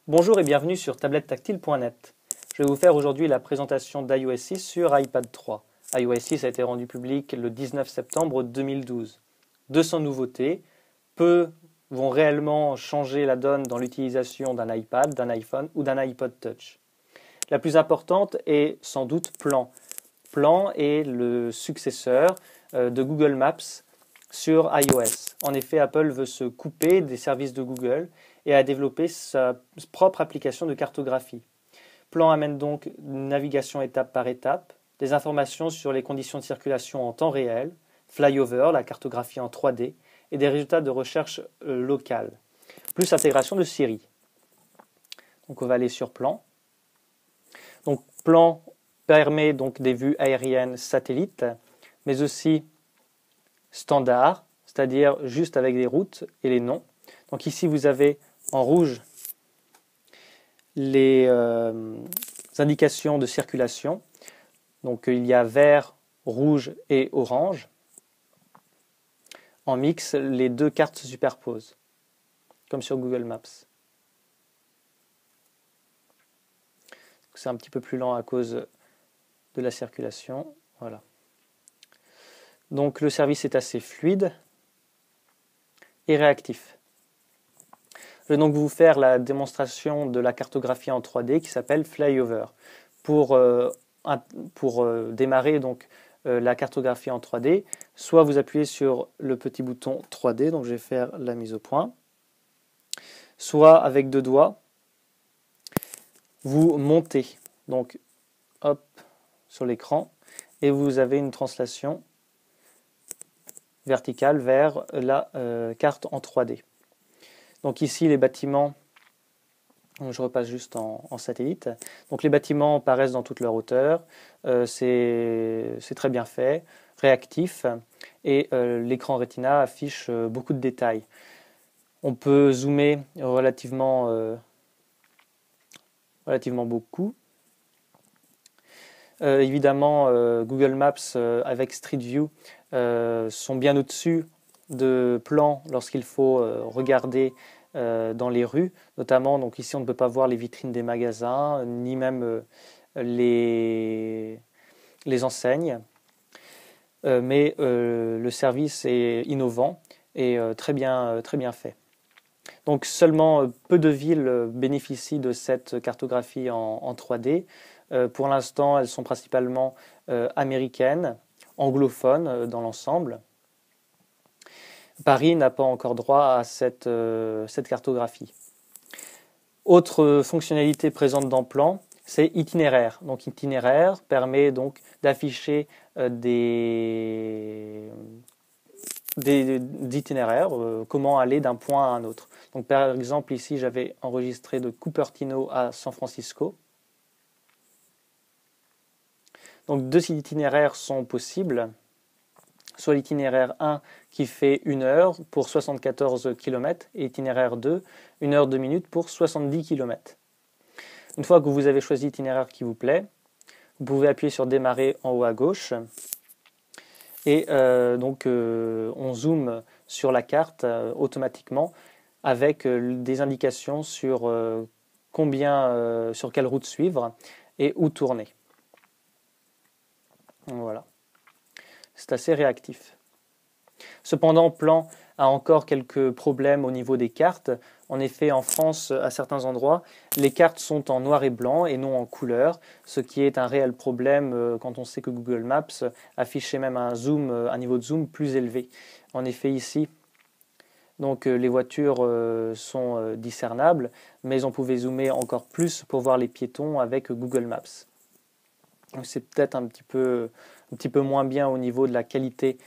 Bonjour et bienvenue sur tablettetactile.net. Je vais vous faire aujourd'hui la présentation d'iOS 6 sur iPad 3. iOS 6 a été rendu public le 19 septembre 2012. 200 nouveautés, peu vont réellement changer la donne dans l'utilisation d'un iPad, d'un iPhone ou d'un iPod Touch. La plus importante est sans doute Plan. Plan est le successeur de Google Maps sur iOS. En effet, Apple veut se couper des services de Google et a développé sa propre application de cartographie. Plan amène donc une navigation étape par étape, des informations sur les conditions de circulation en temps réel, flyover, la cartographie en 3D, et des résultats de recherche locale, plus intégration de Siri. Donc on va aller sur Plan. Donc Plan permet donc des vues aériennes satellites, mais aussi standard, c'est-à-dire juste avec les routes et les noms. Donc ici vous avez en rouge les indications de circulation. Donc il y a vert, rouge et orange. En mix, les deux cartes se superposent, comme sur Google Maps. C'est un petit peu plus lent à cause de la circulation. Voilà. Donc le service est assez fluide et réactif. Je vais donc vous faire la démonstration de la cartographie en 3D qui s'appelle Flyover. Pour démarrer donc la cartographie en 3D, soit vous appuyez sur le petit bouton 3D, donc je vais faire la mise au point, soit avec deux doigts, vous montez donc hop sur l'écran et vous avez une translation verticale vers la carte en 3D. Donc ici les bâtiments, je repasse juste en satellite, donc les bâtiments apparaissent dans toute leur hauteur, c'est très bien fait, réactif, et l'écran Retina affiche beaucoup de détails. On peut zoomer relativement beaucoup. Évidemment, Google Maps avec Street View sont bien au-dessus de Plan lorsqu'il faut regarder dans les rues, notamment. Donc ici, on ne peut pas voir les vitrines des magasins, ni même les enseignes. Mais le service est innovant et très bien fait. Donc seulement peu de villes bénéficient de cette cartographie en 3D. Pour l'instant, elles sont principalement américaines, anglophones dans l'ensemble. Paris n'a pas encore droit à cette cartographie. Autre fonctionnalité présente dans Plan, c'est itinéraire. Donc itinéraire permet donc d'afficher des itinéraires, comment aller d'un point à un autre. Donc par exemple ici j'avais enregistré de Cupertino à San Francisco. Donc deux itinéraires sont possibles, soit l'itinéraire 1 qui fait 1 heure pour 74 km et itinéraire 2, 1 heure 2 minutes pour 70 km. Une fois que vous avez choisi l'itinéraire qui vous plaît, vous pouvez appuyer sur démarrer en haut à gauche et on zoome sur la carte automatiquement avec des indications sur sur quelle route suivre et où tourner. Voilà. C'est assez réactif. Cependant, Plan a encore quelques problèmes au niveau des cartes. En effet, en France, à certains endroits, les cartes sont en noir et blanc et non en couleur, ce qui est un réel problème quand on sait que Google Maps affichait même un niveau de zoom plus élevé. En effet, ici, donc les voitures sont discernables, mais on pouvait zoomer encore plus pour voir les piétons avec Google Maps. C'est peut-être un petit peu moins bien au niveau de la qualité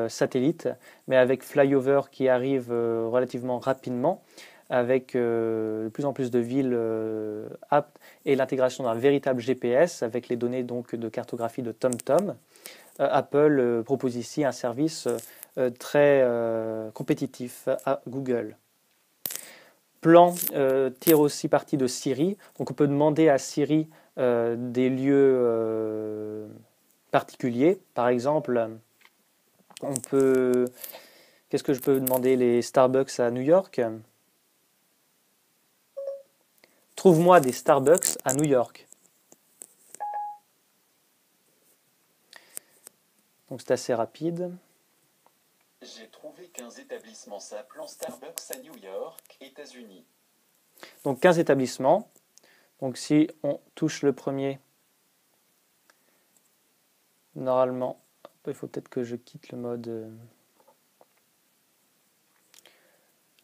satellite, mais avec Flyover qui arrive relativement rapidement, avec de plus en plus de villes aptes et l'intégration d'un véritable GPS avec les données donc de cartographie de TomTom, Apple propose ici un service très compétitif à Google. Plan tire aussi parti de Siri, donc on peut demander à Siri des lieux particuliers. Par exemple, qu'est-ce que je peux demander? Les Starbucks à New York. Trouve-moi des Starbucks à New York. Donc c'est assez rapide. J'ai trouvé 15 établissements s'appelant Starbucks à New York, États-Unis. Donc 15 établissements. Donc si on touche le premier, normalement, il faut peut-être que je quitte le mode...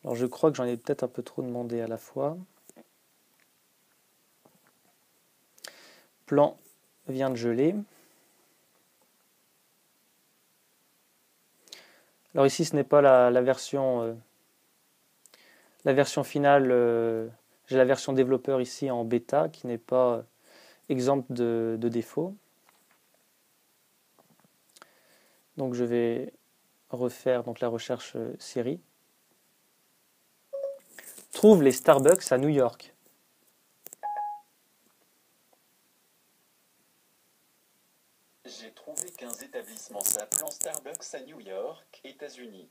Alors je crois que j'en ai peut-être un peu trop demandé à la fois. Plan vient de geler. Alors ici, ce n'est pas la version finale. J'ai la version développeur ici en bêta qui n'est pas exempte de défauts. Donc je vais refaire donc, la recherche Siri. Trouve les Starbucks à New York. J'ai trouvé 15 établissements s'appelant Starbucks à New York, États-Unis.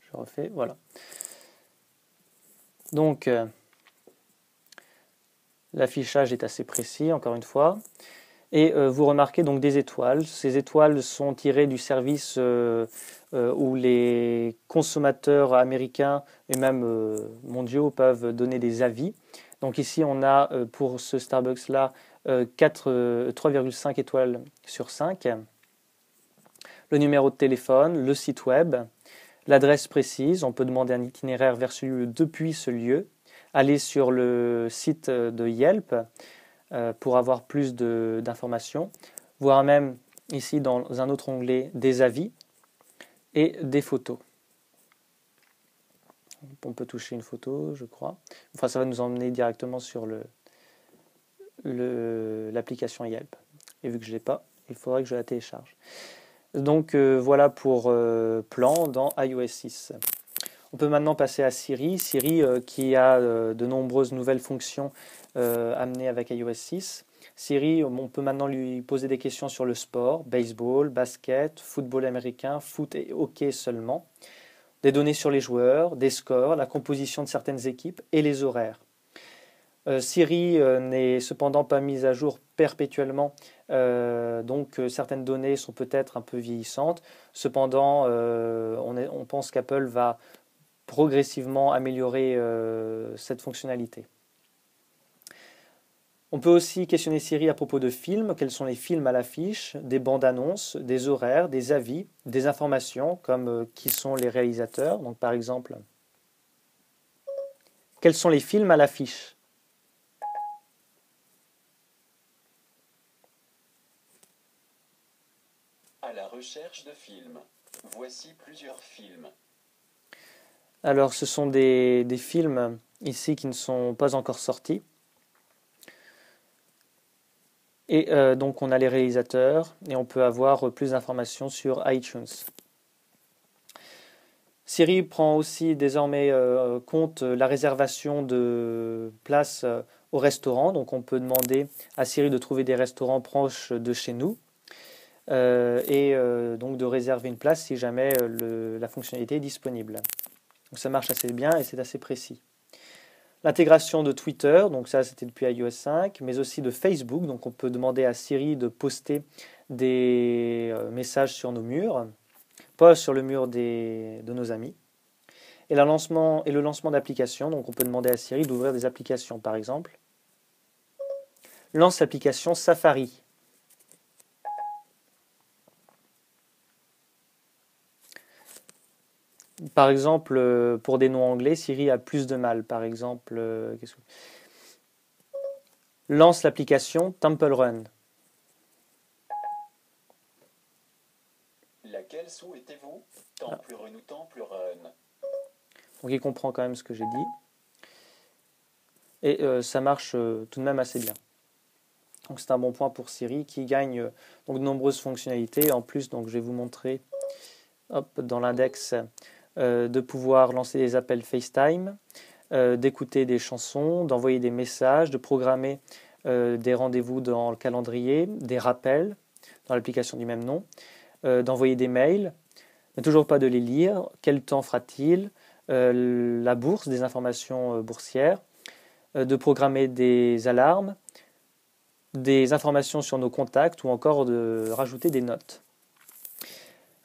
Je refais, voilà. Donc, l'affichage est assez précis, encore une fois. Et vous remarquez donc des étoiles. Ces étoiles sont tirées du service où les consommateurs américains et même mondiaux peuvent donner des avis. Donc ici, on a pour ce Starbucks-là 3,5 étoiles sur 5. Le numéro de téléphone, le site web, l'adresse précise. On peut demander un itinéraire vers ce lieu depuis ce lieu. Aller sur le site de Yelp pour avoir plus d'informations, voire même ici dans un autre onglet des avis et des photos. On peut toucher une photo, je crois. Enfin, ça va nous emmener directement sur l'application Yelp. Et vu que je ne l'ai pas, il faudrait que je la télécharge. Donc voilà pour Plan dans iOS 6. On peut maintenant passer à Siri. Siri qui a de nombreuses nouvelles fonctions amenées avec iOS 6. Siri, on peut maintenant lui poser des questions sur le sport, baseball, basket, football américain, foot et hockey seulement, des données sur les joueurs, des scores, la composition de certaines équipes et les horaires. Siri n'est cependant pas mise à jour perpétuellement, donc certaines données sont peut-être un peu vieillissantes. Cependant, on pense qu'Apple va progressivement améliorer cette fonctionnalité. On peut aussi questionner Siri à propos de films. Quels sont les films à l'affiche, des bandes annonces, des horaires, des avis, des informations comme qui sont les réalisateurs. Donc par exemple, quels sont les films à l'affiche? À la recherche de films. Voici plusieurs films. Alors ce sont des films ici qui ne sont pas encore sortis. Et donc on a les réalisateurs et on peut avoir plus d'informations sur iTunes. Siri prend aussi désormais compte la réservation de places au restaurant. Donc on peut demander à Siri de trouver des restaurants proches de chez nous et donc de réserver une place si jamais la fonctionnalité est disponible. Donc ça marche assez bien et c'est assez précis. L'intégration de Twitter, donc ça c'était depuis iOS 5, mais aussi de Facebook, donc on peut demander à Siri de poster des messages sur nos murs, pas sur le mur de nos amis. Et le lancement d'applications, donc on peut demander à Siri d'ouvrir des applications, par exemple. Lance l'application Safari. Par exemple, pour des noms anglais, Siri a plus de mal. Par exemple, lance l'application Temple Run. Laquelle souhaitez-vous? Temple Run ou Temple Run? Donc il comprend quand même ce que j'ai dit. Et ça marche tout de même assez bien. Donc c'est un bon point pour Siri qui gagne donc de nombreuses fonctionnalités. En plus, donc, je vais vous montrer dans l'index de pouvoir lancer des appels FaceTime, d'écouter des chansons, d'envoyer des messages, de programmer des rendez-vous dans le calendrier, des rappels dans l'application du même nom, d'envoyer des mails, mais toujours pas de les lire. Quel temps fera-t-il? La bourse, des informations boursières, de programmer des alarmes, des informations sur nos contacts ou encore de rajouter des notes.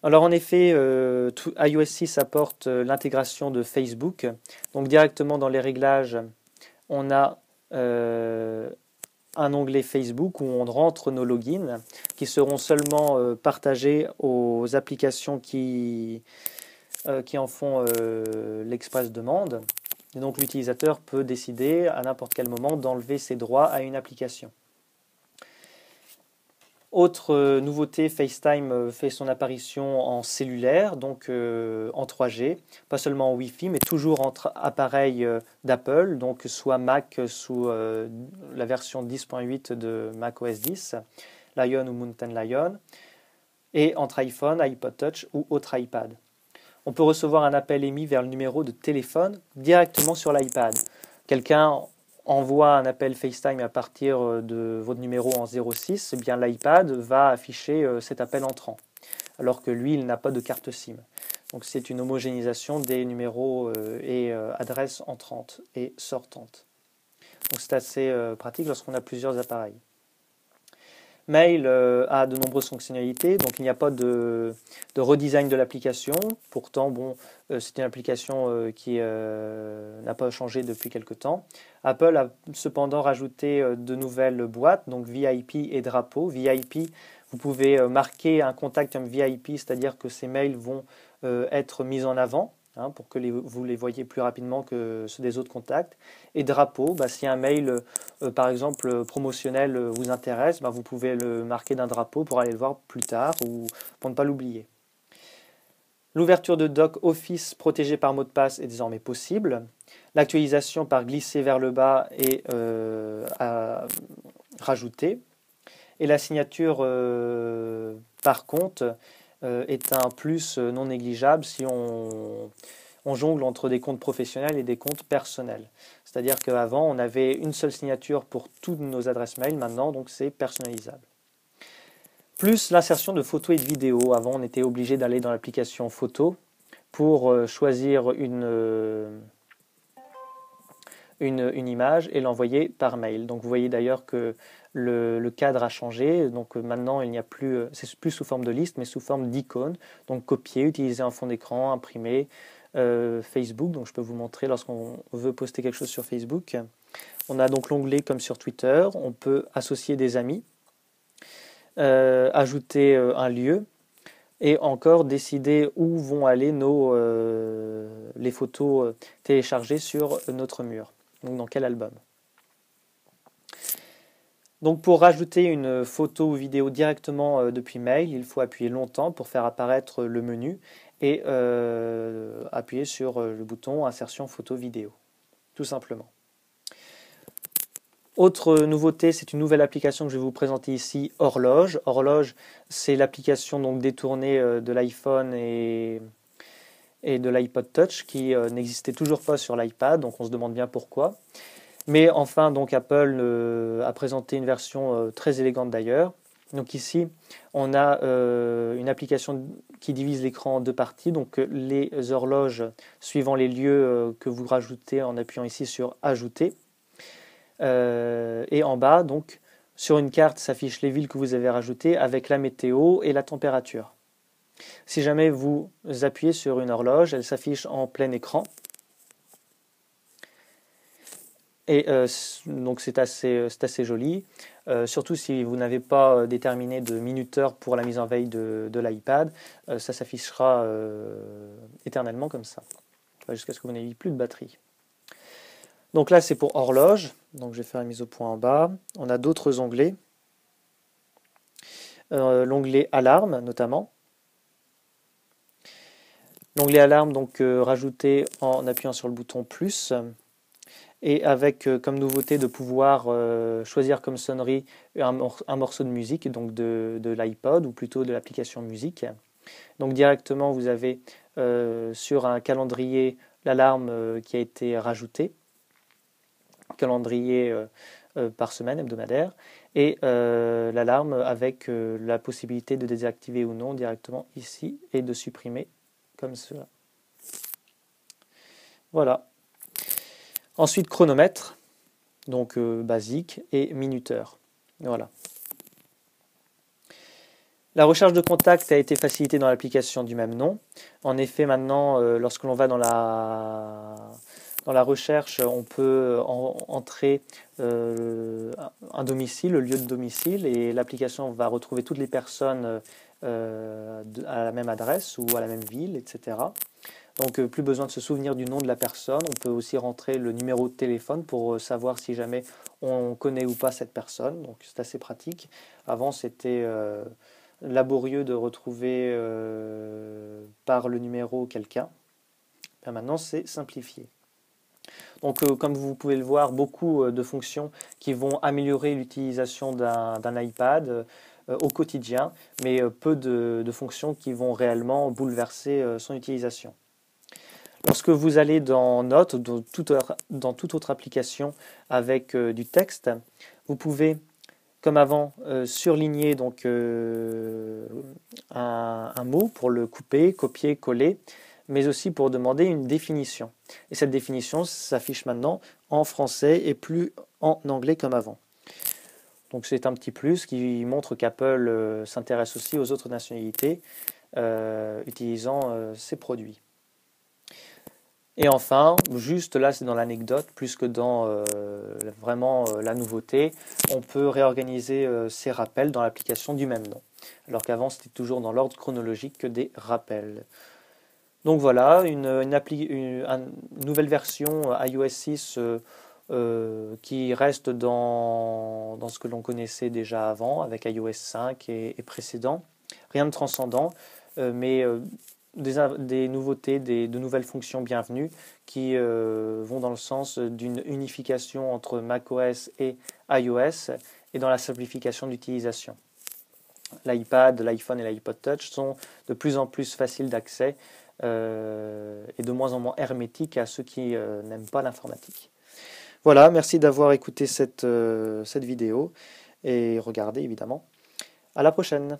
Alors en effet, iOS 6 apporte l'intégration de Facebook. Donc directement dans les réglages, on a un onglet Facebook où on rentre nos logins qui seront seulement partagés aux applications qui en font l'express demande. Et donc l'utilisateur peut décider à n'importe quel moment d'enlever ses droits à une application. Autre nouveauté, FaceTime fait son apparition en cellulaire, donc en 3G, pas seulement en Wi-Fi, mais toujours entre appareils d'Apple, donc soit Mac sous la version 10.8 de macOS 10, Lion ou Mountain Lion, et entre iPhone, iPod Touch ou autre iPad. On peut recevoir un appel émis vers le numéro de téléphone directement sur l'iPad. Quelqu'un envoie un appel FaceTime à partir de votre numéro en 06, eh bien l'iPad va afficher cet appel entrant, alors que lui, il n'a pas de carte SIM. Donc c'est une homogénéisation des numéros et adresses entrantes et sortantes. Donc c'est assez pratique lorsqu'on a plusieurs appareils. Mail a de nombreuses fonctionnalités, donc il n'y a pas de redesign de l'application. Pourtant, bon, c'est une application qui n'a pas changé depuis quelque temps. Apple a cependant rajouté de nouvelles boîtes, donc VIP et drapeau. VIP, vous pouvez marquer un contact comme VIP, c'est-à-dire que ces mails vont être mis en avant, pour que vous les voyez plus rapidement que ceux des autres contacts. Et drapeau, si un mail, par exemple, promotionnel vous intéresse, vous pouvez le marquer d'un drapeau pour aller le voir plus tard ou pour ne pas l'oublier. L'ouverture de doc Office protégée par mot de passe est désormais possible. L'actualisation par glisser vers le bas est rajoutée. Et la signature par compte est un plus non négligeable si on jongle entre des comptes professionnels et des comptes personnels. C'est-à-dire qu'avant, on avait une seule signature pour toutes nos adresses mail, maintenant, donc c'est personnalisable. Plus l'insertion de photos et de vidéos. Avant, on était obligé d'aller dans l'application photo pour choisir une image et l'envoyer par mail. Donc vous voyez d'ailleurs que le cadre a changé. Donc maintenant, il n'y a plus, c'est plus sous forme de liste, mais sous forme d'icône. Donc copier, utiliser un fond d'écran, imprimer. Facebook, donc je peux vous montrer lorsqu'on veut poster quelque chose sur Facebook. On a donc l'onglet comme sur Twitter. On peut associer des amis, ajouter un lieu et encore décider où vont aller les photos téléchargées sur notre mur. Donc dans quel album. Donc pour rajouter une photo ou vidéo directement depuis mail, il faut appuyer longtemps pour faire apparaître le menu et appuyer sur le bouton insertion photo vidéo, tout simplement. Autre nouveauté, c'est une nouvelle application que je vais vous présenter ici, Horloge. Horloge, c'est l'application donc détournée de l'iPhone et de l'iPod Touch qui n'existait toujours pas sur l'iPad, donc on se demande bien pourquoi. Mais enfin, donc Apple a présenté une version très élégante d'ailleurs. Donc ici, on a une application qui divise l'écran en deux parties. Donc les horloges suivant les lieux que vous rajoutez en appuyant ici sur Ajouter. Et en bas, donc sur une carte, s'affichent les villes que vous avez rajoutées avec la météo et la température. Si jamais vous appuyez sur une horloge, elle s'affiche en plein écran. Et donc c'est assez joli, surtout si vous n'avez pas déterminé de minuteur pour la mise en veille de l'iPad, ça s'affichera éternellement comme ça, jusqu'à ce que vous n'ayez plus de batterie. Donc là c'est pour horloge, donc je vais faire la mise au point en bas. On a d'autres onglets, l'onglet alarme notamment. L'onglet alarme donc rajouté en appuyant sur le bouton plus. Et avec comme nouveauté de pouvoir choisir comme sonnerie un morceau de musique, donc de l'iPod ou plutôt de l'application musique. Donc directement vous avez sur un calendrier l'alarme qui a été rajoutée, calendrier par semaine hebdomadaire, et l'alarme avec la possibilité de désactiver ou non directement ici et de supprimer comme cela. Voilà. Ensuite, chronomètre. donc basique, et minuteur. Voilà. La recherche de contact a été facilitée dans l'application du même nom. En effet, maintenant, lorsque l'on va dans la recherche, on peut entrer un domicile, le lieu de domicile, et l'application va retrouver toutes les personnes à la même adresse ou à la même ville, etc. Donc, plus besoin de se souvenir du nom de la personne. On peut aussi rentrer le numéro de téléphone pour savoir si jamais on connaît ou pas cette personne. Donc, c'est assez pratique. Avant, c'était laborieux de retrouver par le numéro quelqu'un. Maintenant, c'est simplifié. Donc, comme vous pouvez le voir, beaucoup de fonctions qui vont améliorer l'utilisation d'un iPad au quotidien, mais peu de fonctions qui vont réellement bouleverser son utilisation. Lorsque vous allez dans Notes ou dans toute autre application avec du texte, vous pouvez, comme avant, surligner donc, un mot pour le couper, copier, coller, mais aussi pour demander une définition. Et cette définition s'affiche maintenant en français et plus en anglais comme avant. Donc c'est un petit plus qui montre qu'Apple s'intéresse aussi aux autres nationalités utilisant ces produits. Et enfin, juste là c'est dans l'anecdote, plus que dans vraiment la nouveauté, on peut réorganiser ces rappels dans l'application du même nom. Alors qu'avant c'était toujours dans l'ordre chronologique que des rappels. Donc voilà, une nouvelle version iOS 6 qui reste dans ce que l'on connaissait déjà avant, avec iOS 5 et précédent. Rien de transcendant, mais des nouveautés, de nouvelles fonctions bienvenues qui vont dans le sens d'une unification entre macOS et iOS et dans la simplification d'utilisation. L'iPad, l'iPhone et l'iPod Touch sont de plus en plus faciles d'accès et de moins en moins hermétiques à ceux qui n'aiment pas l'informatique. Voilà, merci d'avoir écouté cette vidéo et regardé évidemment. À la prochaine.